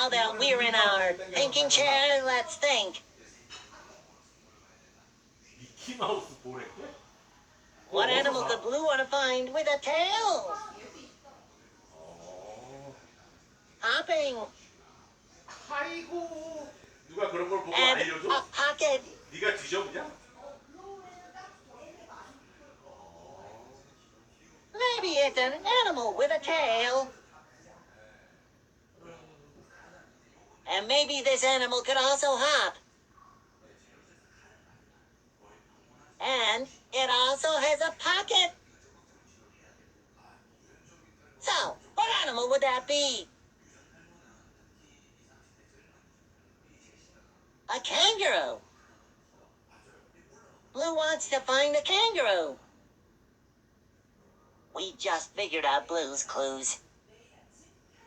Now that we're in our thinking chair, let's think. 미키마우스 보랬대? What animal could Blue want to find with a tail? Hopping. 아이고 누가 그런 걸 보고 And 알려줘? a pocket. 네가 뒤져보냐? Maybe it's an animal with a tail. And maybe this animal could also hop. And it also has a pocket. So, what animal would that be? A kangaroo. Blue wants to find a kangaroo. We just figured out Blue's clues.